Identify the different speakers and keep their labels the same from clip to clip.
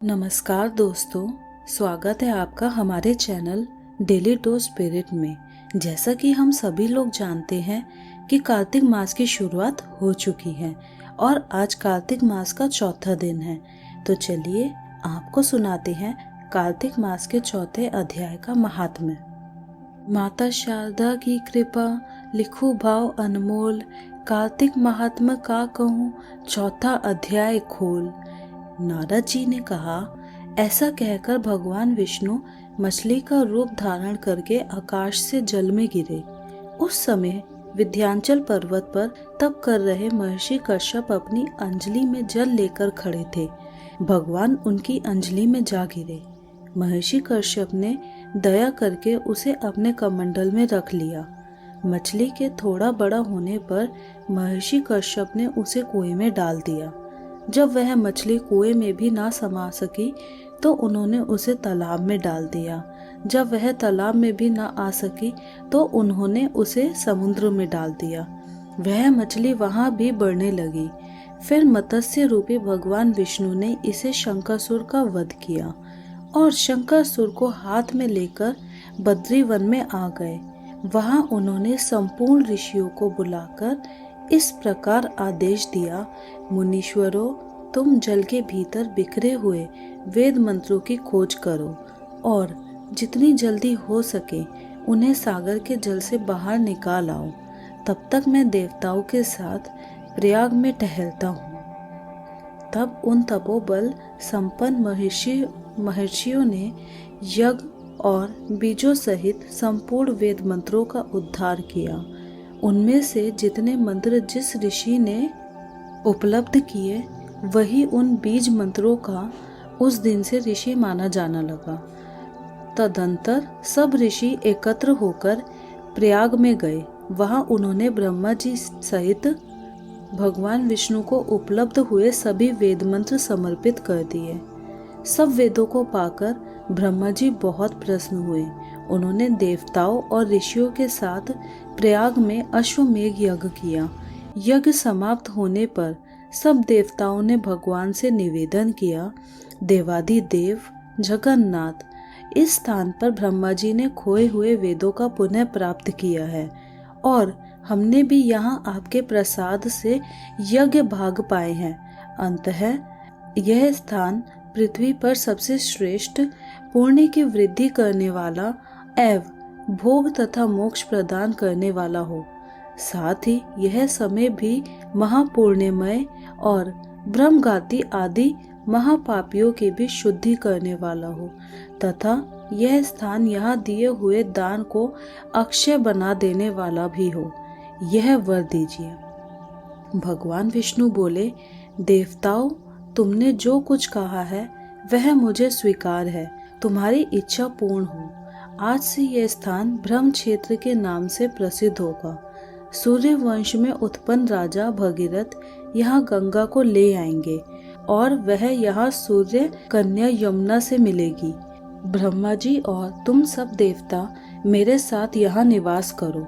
Speaker 1: नमस्कार दोस्तों, स्वागत है आपका हमारे चैनल डेली डोज स्पिरिट में। जैसा कि हम सभी लोग जानते हैं कि कार्तिक मास की शुरुआत हो चुकी है और आज कार्तिक मास का चौथा दिन है। तो चलिए आपको सुनाते हैं कार्तिक मास के चौथे अध्याय का महात्म्य। माता शारदा की कृपा लिखू भाव अनमोल, कार्तिक महात्म्य का कहूँ चौथा अध्याय खोल। नारद जी ने कहा। ऐसा कहकर भगवान विष्णु मछली का रूप धारण करके आकाश से जल में गिरे। उस समय विंध्याचल पर्वत पर तप कर रहे महर्षि कश्यप अपनी अंजलि में जल लेकर खड़े थे। भगवान उनकी अंजलि में जा गिरे। महर्षि कश्यप ने दया करके उसे अपने कमंडल में रख लिया। मछली के थोड़ा बड़ा होने पर महर्षि कश्यप ने उसे कुएं में डाल दिया। जब वह मछली कुएं में भी ना समा सकी तो उन्होंने उसे तालाब में डाल दिया। जब वह तालाब में भी ना आ सकी तो उन्होंने उसे समुद्र में डाल दिया। वह मछली वहां भी बढ़ने लगी। फिर मत्स्य रूपी भगवान विष्णु ने इसे शंकासुर का वध किया और शंकासुर को हाथ में लेकर बद्रीवन में आ गए। वहां उन्होंने संपूर्ण ऋषियों को बुलाकर इस प्रकार आदेश दिया, मुनीश्वरों, तुम जल के भीतर बिखरे हुए वेद मंत्रों की खोज करो और जितनी जल्दी हो सके उन्हें सागर के जल से बाहर निकाल आओ। तब तक मैं देवताओं के साथ प्रयाग में टहलता हूँ। तब उन तपोबल संपन्न महर्षियों ने यज्ञ और बीजों सहित संपूर्ण वेद मंत्रों का उद्धार किया। उनमें से जितने मंत्र जिस ऋषि ने उपलब्ध किए वही उन बीज मंत्रों का उस दिन से ऋषि माना जाना लगा। तदंतर सब ऋषि एकत्र होकर प्रयाग में गए। वहां उन्होंने ब्रह्मा जी सहित भगवान विष्णु को उपलब्ध हुए सभी वेद मंत्र समर्पित कर दिए। सब वेदों को पाकर ब्रह्मा जी बहुत प्रसन्न हुए। उन्होंने देवताओं और ऋषियों के साथ प्रयाग में अश्वमेघ यज्ञ किया। यज्ञ समाप्त होने पर सब देवताओं ने भगवान से निवेदन किया, देवाधिदेव जगन्नाथ, इस स्थान पर ब्रह्मा जी ने खोए हुए वेदों का पुनः प्राप्त किया है और हमने भी यहाँ आपके प्रसाद से यज्ञ भाग पाए हैं। अंततः यह स्थान पृथ्वी पर सबसे श्रेष्ठ, पुण्य की वृद्धि करने वाला एवं भोग तथा मोक्ष प्रदान करने वाला हो। साथ ही यह समय भी महापुण्यमय और ब्रह्मघाती आदि महापापियों की भी शुद्धि करने वाला हो तथा यह स्थान यहाँ दिए हुए दान को अक्षय बना देने वाला भी हो। यह वर दीजिए। भगवान विष्णु बोले, देवताओं, तुमने जो कुछ कहा है वह मुझे स्वीकार है। तुम्हारी इच्छा पूर्ण हो। आज से यह स्थान ब्रह्म क्षेत्र के नाम से प्रसिद्ध होगा। सूर्य वंश में उत्पन्न राजा भगीरथ यहाँ गंगा को ले आएंगे और वह यहाँ सूर्य कन्या यमुना से मिलेगी। ब्रह्मा जी और तुम सब देवता मेरे साथ यहाँ निवास करो।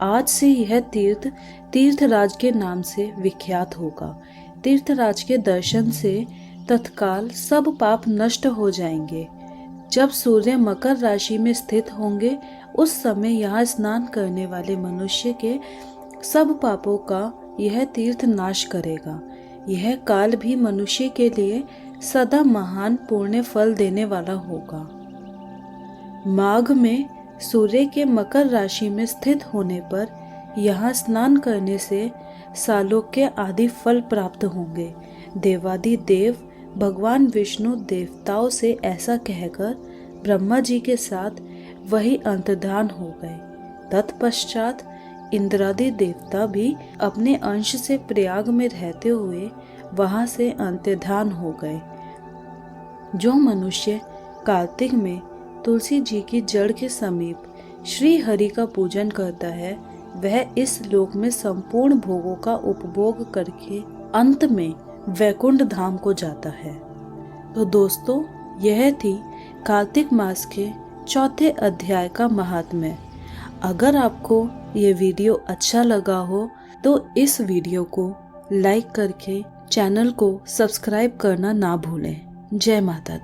Speaker 1: आज से यह तीर्थ तीर्थराज के नाम से विख्यात होगा। तीर्थराज के दर्शन से तत्काल सब पाप नष्ट हो जाएंगे। जब सूर्य मकर राशि में स्थित होंगे उस समय यहाँ स्नान करने वाले मनुष्य के सब पापों का यह तीर्थ नाश करेगा। यह काल भी मनुष्य के लिए सदा महान पुण्य फल देने वाला होगा। माघ में सूर्य के मकर राशि में स्थित होने पर यहाँ स्नान करने से सालोक्य आदि फल प्राप्त होंगे। देवाधिदेव भगवान विष्णु देवताओं से ऐसा कहकर ब्रह्मा जी के साथ वही अंतर्धान हो गए। तत्पश्चात इंद्रादि देवता भी अपने अंश से प्रयाग में रहते हुए वहां से अंतर्धान हो गए। जो मनुष्य कार्तिक में तुलसी जी की जड़ के समीप श्री हरि का पूजन करता है वह इस लोक में संपूर्ण भोगों का उपभोग करके अंत में वैकुंठ धाम को जाता है। तो दोस्तों, यह थी कार्तिक मास के चौथे अध्याय का महात्म्य। अगर आपको ये वीडियो अच्छा लगा हो तो इस वीडियो को लाइक करके चैनल को सब्सक्राइब करना ना भूलें। जय माता दी।